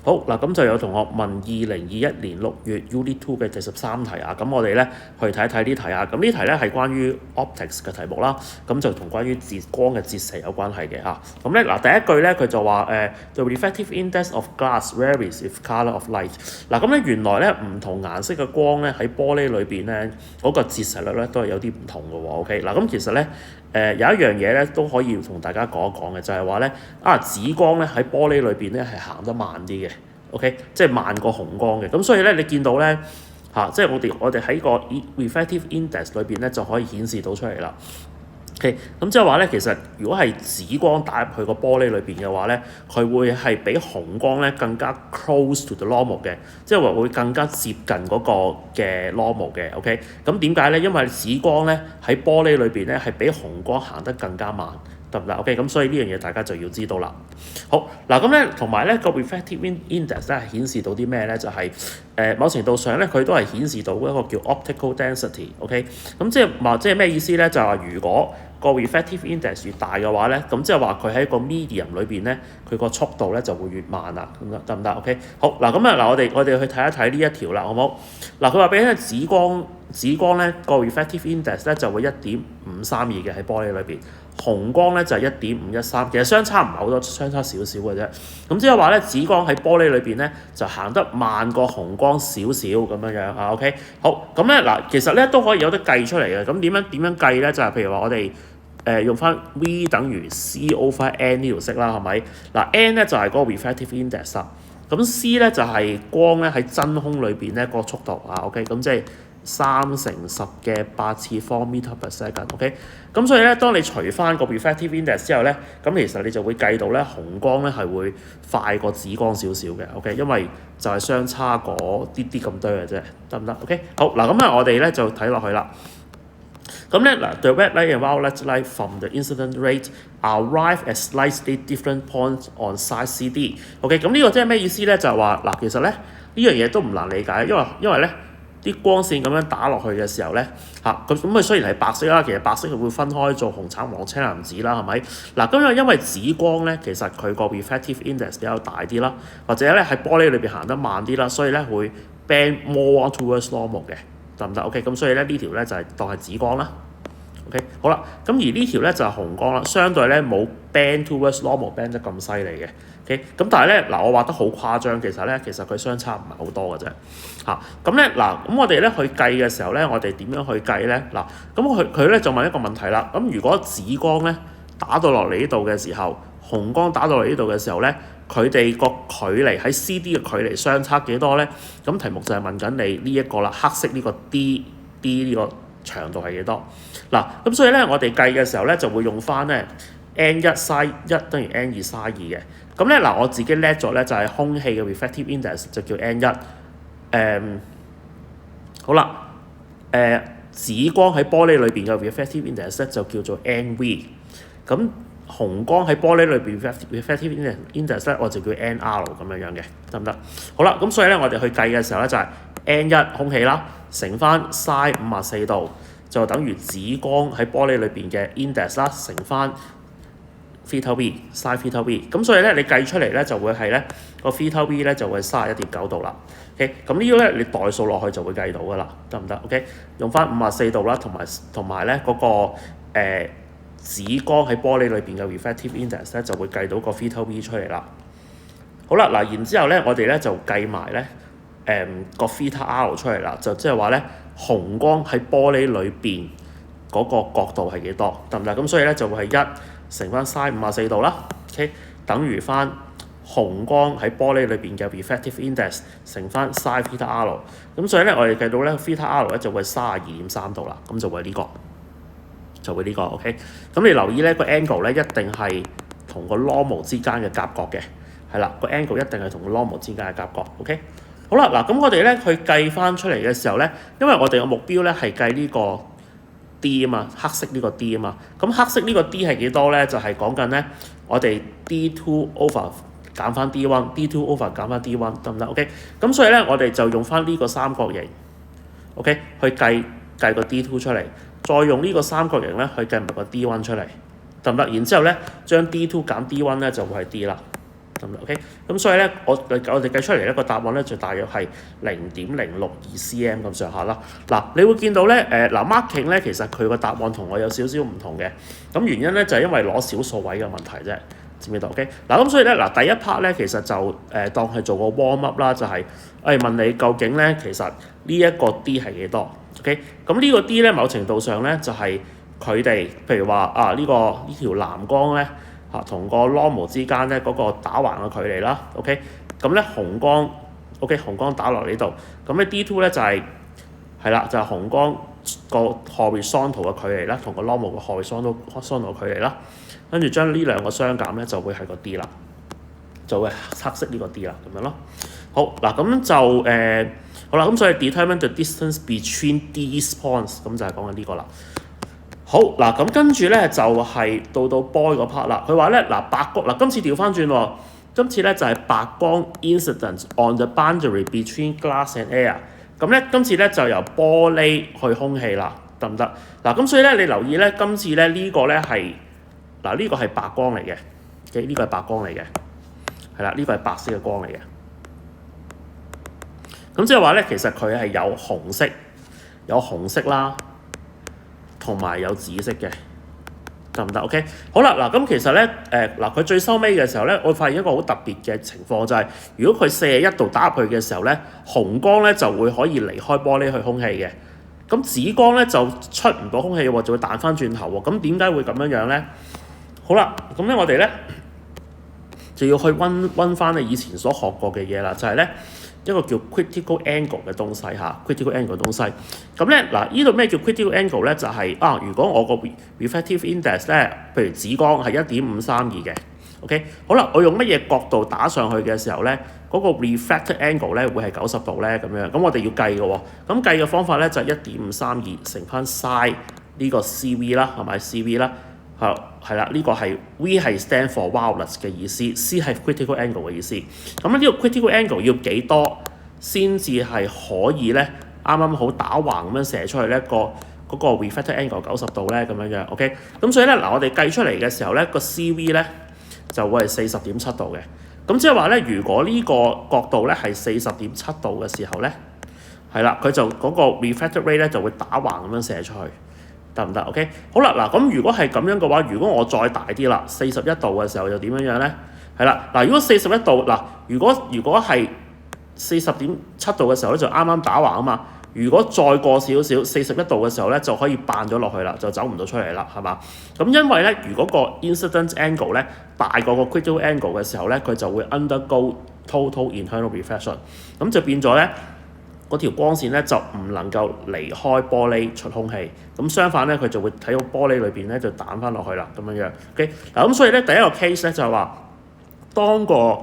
好嗱，咁就有同學問2021年6月 Unit 2嘅第13題啊，咁我哋咧去睇一睇呢題啊。咁呢題咧係關於 optics 嘅題目啦，咁就同關於光嘅折射有關係嘅嚇。咁咧嗱，第一句咧佢就話the refractive index of glass varies with colour of light。嗱，咁咧原來咧唔同顏色嘅光咧喺玻璃裏邊咧嗰個折射率咧都係有啲唔同嘅喎。OK，嗱咁其實咧有一樣嘢咧都可以同大家講一講嘅，就係話咧紫光咧喺玻璃裏邊咧係行得慢啲嘅。OK， 即係慢過紅光嘅，咁所以咧你見到咧即係我哋喺個 refractive index 裏邊咧就可以顯示到出嚟啦。OK， 咁即係話咧，其實如果係紫光打入去個玻璃裏邊嘅話咧，佢會係比紅光咧更加 close to the normal 嘅，即係話會更加接近嗰個嘅 normal 嘅。OK， 咁點解咧？因為紫光咧喺玻璃裏邊咧係比紅光行得更加慢。得唔得 ？OK， 咁所以呢樣嘢大家就要知道啦。好嗱，咁咧同埋咧個 refractive index 咧係顯示到啲咩咧？就係某程度上咧佢都係顯示到一個叫 optical density。OK， 咁即係咩意思咧？就係話如果個 refractive index 越大嘅話咧，咁即係話佢喺個 medium 裏邊咧，佢個速度咧就會越慢啦。咁得唔得 ？OK， 好嗱，咁我哋去睇一睇呢一條啦，好唔好？嗱，佢話俾你聽紫光咧個 refractive index 咧就會1.532嘅喺玻璃裏邊。紅光咧就係1.513，其實相差唔係好多，相差少少嘅啫。咁即係話咧，紫光喺玻璃裏邊咧就行得慢過紅光少少咁樣樣啊。OK， 好咁咧嗱，其實咧都可以有得計出嚟嘅。咁點樣計咧？就係譬如話我哋用翻 V 等於 C over N 呢條式啦，係咪？嗱 N 咧就係嗰個 refractive index 啦。咁 C 咧就係光咧喺真空裏邊咧個速度啊。OK， 咁即係3×10⁴m/s。OK， 咁所以咧，當你除翻個 refractive index 之後咧，咁其實你就會計到咧紅光咧係會快過紫光少少嘅。OK， 因為就係相差嗰啲咁多嘅啫，得唔得 ？OK， 好嗱，咁我哋咧就睇落去啦。咁咧嗱 ，the red light and violet light from the incident ray arrive at slightly different points on side CD。OK， 咁呢個即係咩意思咧？就係話嗱，其實咧呢樣嘢都唔難理解，因為咧。啲光線咁樣打落去嘅時候咧，咁佢雖然係白色啦，其實白色係會分開做紅、橙、黃、青、藍、紫啦，係咪？嗱，咁因為紫光咧，其實佢個 refractive index 比較大啲啦，或者咧喺玻璃裏邊行得慢啲啦，所以咧會 bend more towards normal 嘅，得唔得 ？OK， 咁所以咧呢條咧就係當係紫光啦。OK， 好啦，咁而呢條咧就係紅光啦，相對咧冇 bend towards normal bend 得咁犀利嘅。OK， 咁但係咧嗱，我畫得好誇張，其實佢相差唔係好多嘅啫。咁咧嗱，咁我哋咧去計嘅時候咧，我哋點樣去計咧？嗱，咁佢咧就問一個問題啦。咁如果紫光咧打到落嚟呢度嘅時候，紅光打到嚟呢度嘅時候咧，佢哋個距離喺 CD 嘅距離相差幾多咧？咁題目就係問緊你呢一個啦，黑色呢個 D 呢個長度係幾多？嗱，咁所以咧我哋計嘅時候咧就會用翻咧 N1 sin 1等於 N2 sin 2嘅。咁咧嗱，我自己叻咗咧就係空氣嘅 refractive index 就叫 N1。好啦，紫光喺玻璃裏邊嘅 refractive index 咧就叫做 NV。咁紅光喺玻璃裏邊 refractive index 咧我就叫 NR 咁樣嘅，得唔得？好啦，咁所以咧我哋去計嘅時候咧就係 N1 空氣啦，乘翻 sin 54度，就等於紫光喺玻璃裏邊嘅 index 啦，乘翻 theta v sin theta v。咁所以咧你計出嚟咧就會係咧個 theta v 咧就會31.9度啦。OK， 咁呢個咧你代數落去就會計到噶啦，得唔得 ？OK， 用翻54度啦，同埋咧嗰個紫光喺玻璃裏邊嘅 refractive index 咧就會計到個 theta v 出嚟啦。好啦，嗱，然之後咧我哋咧就計埋咧個 theta r 出嚟啦，就即係話咧紅光喺玻璃裏邊嗰個角度係幾多，得唔得？咁所以咧就會係1乘翻 sin 54度啦。OK， 等於翻紅光喺玻璃裏邊嘅 refractive index 乘翻 sin theta r。咁所以咧我哋計到咧 theta r 咧就會32.3度啦。咁就會呢個。OK， 咁你留意咧個 angle 咧一定係同個 normal 之間嘅夾角嘅，係啦，個 angle 一定係同個 normal 之間嘅夾角。OK， 好啦，嗱，咁我哋咧去計翻出嚟嘅時候咧，因為我哋嘅目標咧係計呢個 D 啊嘛，黑色呢個 D 啊嘛，咁黑色呢個 D 係幾多咧？就係講緊咧我哋 D2 over 減翻 D1，D2 over 減翻 D1，得唔得 ？OK， 咁所以咧我哋就用翻呢個三角形 ，OK， 去計個 D2 出嚟。再用呢個三角形咧去計埋個 D1 出嚟，得唔得？然之後咧將 D2 減 D1 咧就會係 D 啦。OK， 咁所以咧，我哋計出嚟一個答案咧，就大約係0.062 cm 咁上下啦。嗱，你會見到咧，marking 咧，其實佢個答案同我有少少唔同嘅。咁原因咧就係因為攞小數位嘅問題啫，知唔知道 ？OK， 嗱咁所以咧，第一 part 咧其實就當係做個 warm up 啦，就係問你究竟咧其實呢一個 D 係幾多 ？OK， 咁呢個 D 咧某程度上咧就係佢哋譬如話呢條藍光咧。同個 normal 之間咧嗰個打橫嘅距離啦 ，OK， 咁咧紅光 ，OK， 紅光打落呢度，咁咧 D2 咧就係啦，就係紅光個 horizontal 嘅距離啦，同個 normal 嘅 horizontal 距離啦，跟住將呢兩個相減咧就會係個 D 啦，就會黑色呢個 D 啦，咁樣咯。好嗱，咁就好啦，咁所以 determine the distance between these points， 咁就係講緊呢個啦。好嗱，咁跟住咧就係到 boy 嗰 part 啦。佢話咧白光今次調翻轉喎，今次咧就係白光 incidence on the boundary between glass and air。咁咧今次咧就由玻璃去空氣啦，得唔得？嗱咁所以咧你留意咧，今次咧呢個咧係呢個係白光嚟嘅，呢個係白光嚟嘅，係啦，呢個係白色嘅光嚟嘅。咁即係話咧，其實佢係有紅色啦。同埋有紫色嘅，得唔得 ？OK， 好啦，嗱咁其實咧，佢最收尾嘅時候咧，我發現一個好特別嘅情況就係，如果佢41度打入去嘅時候咧，紅光咧就會可以離開玻璃去空氣嘅，咁紫光咧就出唔到空氣喎，就會彈翻轉頭喎。咁點解會咁樣咧？好啦，咁咧我哋咧就要去溫翻你以前所學過嘅嘢啦，就係咧。一個叫 critical angle 嘅東西嚇 critical angle 嘅東西。咁咧呢度咩叫 critical angle 咧？就係如果我個 refractive index 咧，譬如紫光係1.532嘅 ，OK， 好啦，我用乜嘢角度打上去嘅時候咧，嗰個 refracted angle 咧會係90度咧咁樣。咁我哋要計嘅喎，咁計嘅方法咧就係1.532乘翻 sin 呢個 CV 啦，係咪 CV 啦？係啦，呢個係 V 係 stand for wireless 嘅意思 ，C 係 critical angle 嘅意思。咁呢個 critical angle 要幾多先至係可以咧啱好打橫咁樣射出去咧嗰個 refracted angle 90度咧咁樣樣 ，OK？ 咁所以咧我哋計出嚟嘅時候咧個 CV 咧就會係40.7度嘅。咁即係話咧，如果呢個角度咧係40.7度嘅時候咧，係啦，佢就嗰個 refracted ray 咧就會打橫咁樣射出去。得唔得 ？OK， 好啦，咁如果係咁樣嘅話，如果我再大啲啦，41度嘅時候又點樣咧？係啦，如果41度如果係40.7度嘅時候咧，就啱啱打橫啊嘛。如果再過少少41度嘅時候咧，就可以扮咗落去啦，就走唔到出嚟啦，係嘛？咁因為咧，如果個 incident angle 咧大過個 critical angle 嘅時候咧，佢就會 undergo total internal reflection， 咁就變咗咧。嗰條光線咧就唔能夠離開玻璃出空氣，咁相反咧佢就會睇到玻璃裏邊咧就彈翻落去啦，咁樣樣。OK， 咁所以咧第一個 case 咧就係話，當個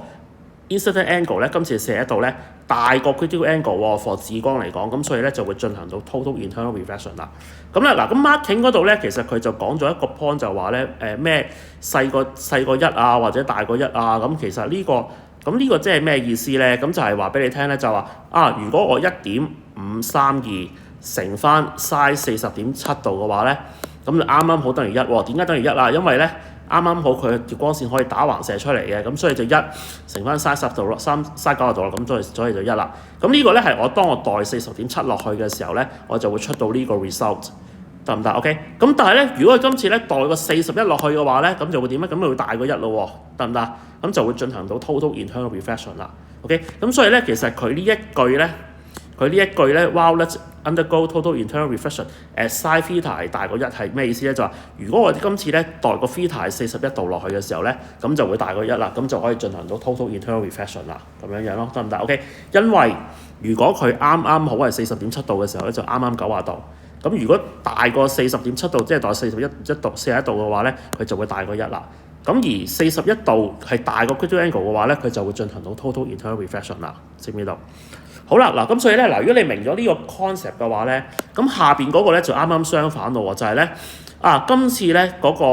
incident angle 咧今次41度咧大過 critical angle 喎 for 紫光嚟講，咁所以咧就會進行到 total internal reflection 啦。咁咧咁 marking 嗰度咧其實佢就講咗一個 point 就話咧咩細過1啊或者大過1啊，咁其實呢個即係咩意思咧？咁就係話俾你聽咧，就話如果我1.532乘翻 sin 40.7度嘅話咧，咁就啱好等於1喎。點解等於1啊？因為咧啱好佢條光線可以打橫射出嚟嘅，咁所以就1乘翻 sin 10度咯，sin 90度啦，咁所以就1啦。咁呢個咧係當我代40.7落去嘅時候咧，我就會出到呢個 result。得唔得 ？OK， 咁但係咧，如果佢今次咧代個41落去嘅話咧，咁就會點咧？咁就會大過1咯喎，得唔得？咁就會進行到 total internal reflection 啦。OK， 咁所以咧，其實佢呢一句咧 while let's undergo total internal reflection at sin theta 係大過1係咩意思咧？就話如果我哋今次咧代個 theta 係41度落去嘅時候咧，咁就會大過1啦，咁就可以進行到 total internal reflection 啦，咁樣樣咯，得唔得 ？OK， 因為如果佢啱好係40.7度嘅時候咧，就啱90度。咁如果大過40.7度，即係代41度嘅話咧，佢就會大過1啦。咁而41度係大過 critical angle 嘅話咧，佢就會進行到 total internal reflection 啦。知唔知道？好啦，咁所以咧如果你明咗呢個 concept 嘅話咧，咁下邊嗰個咧就啱相反咯喎，就係咧今次咧嗰個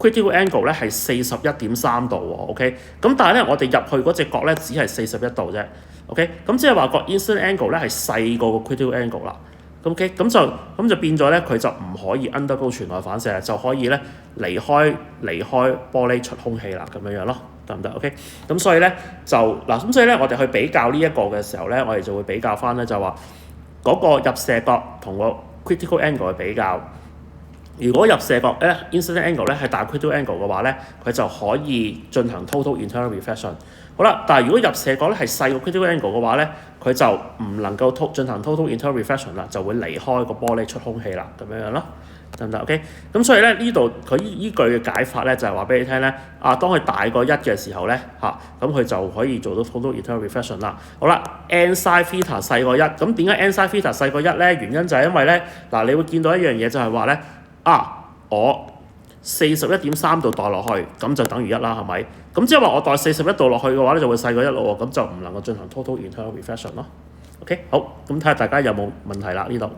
critical angle 咧係41.3度喎 ，OK， 咁但係咧我哋入去嗰隻角咧只係41度啫 ，OK， 咁即係話個 incident angle 咧係細過個 critical angle 啦。OK，咁就變咗咧，佢就唔可以 undergo 全內反射，就可以咧離開玻璃出空氣啦，咁樣咯，得唔得 ？OK，咁所以咧咁所以咧我哋去比較呢一個嘅時候咧，我哋就會比較翻咧就話嗰個入射角同個 critical angle 嘅比較。如果入射角咧 incident angle 咧係大 critical angle 嘅話咧，佢就可以進行 total internal reflection。好啦，但係如果入射角咧係細個 critical angle 嘅話咧，佢就唔能夠進行 total internal reflection 啦，就會離開個玻璃出空氣啦，咁樣咯，得唔得 ？OK，咁所以咧呢度佢依句嘅解法咧就係話俾你聽咧，當佢大過1嘅時候咧咁佢就可以做到 total internal reflection 啦。好啦 ，n sin theta 細過1，咁點解 n sin theta 細過1咧？原因就係因為咧你會見到一樣嘢就係話咧我41.3度代落去，咁就等於1啦，係咪？咁即係話我代41度落去嘅話咧，就會細過1咯喎，咁就唔能夠進行 total internal reflection 咯。OK， 好，咁睇下大家有冇問題啦呢度。